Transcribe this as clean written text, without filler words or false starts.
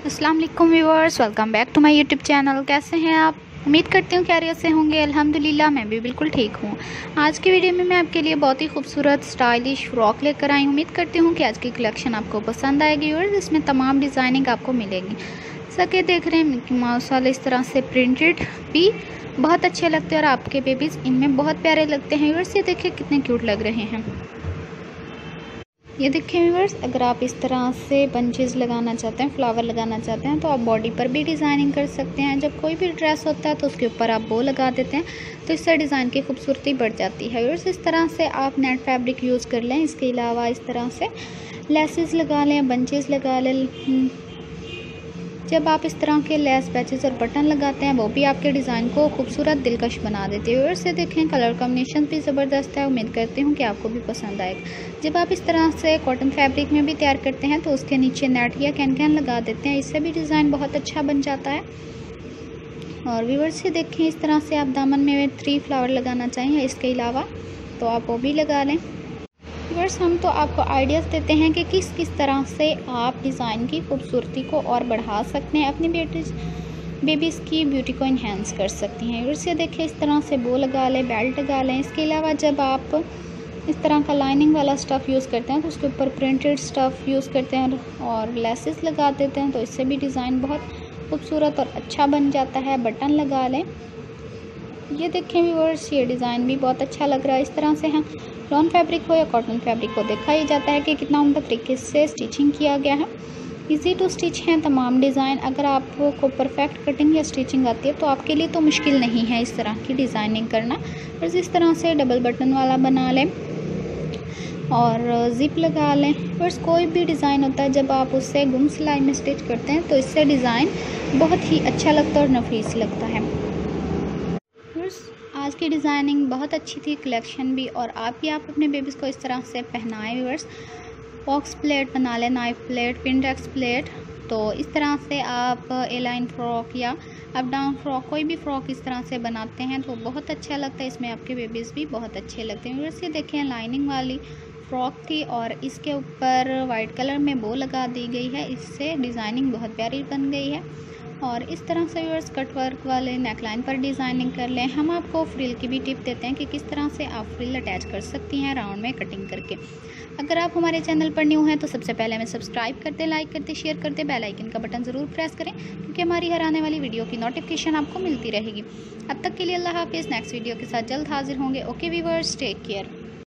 अस्सलाम वालेकुम viewers, welcome back to my YouTube channel. कैसे हैं आप? उम्मीद करती हूँ खैरियत से होंगे। अल्हम्दुलिल्लाह मैं भी बिल्कुल ठीक हूँ। आज की वीडियो में मैं आपके लिए बहुत ही खूबसूरत स्टाइलिश फ्रॉक लेकर आई हूँ। उम्मीद करती हूँ कि आज की कलेक्शन आपको पसंद आएगी और इसमें तमाम डिज़ाइनिंग आपको मिलेगी। सके देख रहे हैं मिकी माउस वाले इस तरह से प्रिंटेड भी बहुत अच्छे लगते हैं और आपके बेबीज़ इनमें बहुत प्यारे लगते हैं। व्यूअर्स ये देखिए कितने क्यूट लग रहे हैं। ये देखिए व्यूअर्स, अगर आप इस तरह से बंचेस लगाना चाहते हैं, फ्लावर लगाना चाहते हैं तो आप बॉडी पर भी डिज़ाइनिंग कर सकते हैं। जब कोई भी ड्रेस होता है तो उसके ऊपर आप बो लगा देते हैं तो इससे डिज़ाइन की खूबसूरती बढ़ जाती है। व्यूअर्स इस तरह से आप नेट फैब्रिक यूज़ कर लें। इसके अलावा इस तरह से लेसेस लगा लें, बंचेस लगा लें। जब आप इस तरह के लेस पैचेस और बटन लगाते हैं वो भी आपके डिज़ाइन को खूबसूरत दिलकश बना देती है। और से देखें कलर कॉम्बिनेशन भी ज़बरदस्त है। उम्मीद करती हूँ कि आपको भी पसंद आएगा। जब आप इस तरह से कॉटन फैब्रिक में भी तैयार करते हैं तो उसके नीचे नेट या कैन लगा देते हैं, इससे भी डिज़ाइन बहुत अच्छा बन जाता है। और व्यूअर्स से देखें इस तरह से आप दामन में 3 फ्लावर लगाना चाहिए इसके अलावा तो आप वो भी लगा लें। व्यूअर्स हम तो आपको आइडियाज़ देते हैं कि किस तरह से आप डिज़ाइन की खूबसूरती को और बढ़ा सकते हैं, अपनी बेबीज़ की ब्यूटी को इन्हेंस कर सकती हैं। व्यूअर्स ये देखिए इस तरह से बो लगा लें, बेल्ट लगा लें। इसके अलावा जब आप इस तरह का लाइनिंग वाला स्टफ़ यूज़ करते हैं तो उसके ऊपर प्रिंटेड स्टफ़ यूज़ करते हैं और लेसेस लगा देते हैं तो इससे भी डिज़ाइन बहुत खूबसूरत और अच्छा बन जाता है। बटन लगा लें। ये देखें व्यूअर्स, ये डिज़ाइन भी बहुत अच्छा लग रहा है। इस तरह से हम लॉन फैब्रिक हो या कॉटन फैब्रिक हो, देखा ही जाता है कि कितना उम्दा तरीके से स्टिचिंग किया गया है। इजी टू स्टिच हैं तमाम डिज़ाइन। अगर आपको परफेक्ट कटिंग या स्टिचिंग आती है तो आपके लिए तो मुश्किल नहीं है इस तरह की डिज़ाइनिंग करना। बस इस तरह से डबल बटन वाला बना लें और ज़िप लगा लें। बस कोई भी डिज़ाइन होता है जब आप उससे गुम सिलाई में स्टिच करते हैं तो इससे डिज़ाइन बहुत ही अच्छा लगता है और नफीस लगता है। आज की डिज़ाइनिंग बहुत अच्छी थी, कलेक्शन भी, और आप अपने बेबीज़ को इस तरह से पहनाएं। व्यूअर्स बॉक्स प्लेट बना लें, नाइफ प्लेट, पिंडेक्स प्लेट। तो इस तरह से आप ए लाइन फ्रॉक या अप डाउन फ्रॉक, कोई भी फ्रॉक इस तरह से बनाते हैं तो बहुत अच्छा लगता है। इसमें आपके बेबीज़ भी बहुत अच्छे लगते हैं। व्यूअर्स ये देखें लाइनिंग वाली फ्रॉक थी और इसके ऊपर वाइट कलर में बो लगा दी गई है, इससे डिज़ाइनिंग बहुत प्यारी बन गई है। और इस तरह से व्यूअर्स कट वर्क वाले नेकलाइन पर डिज़ाइनिंग कर लें। हम आपको फ्रिल की भी टिप देते हैं कि किस तरह से आप फ्रिल अटैच कर सकती हैं राउंड में कटिंग करके। अगर आप हमारे चैनल पर न्यू हैं तो सबसे पहले हमें सब्सक्राइब करते, लाइक करते, शेयर करते, बेल आइकन का बटन ज़रूर प्रेस करें क्योंकि हमारी हर आने वाली वीडियो की नोटिफिकेशन आपको मिलती रहेगी। अब तक के लिए अल्लाह हाफिज़। नेक्स्ट वीडियो के साथ जल्द हाजिर होंगे। Okay viewers, take care.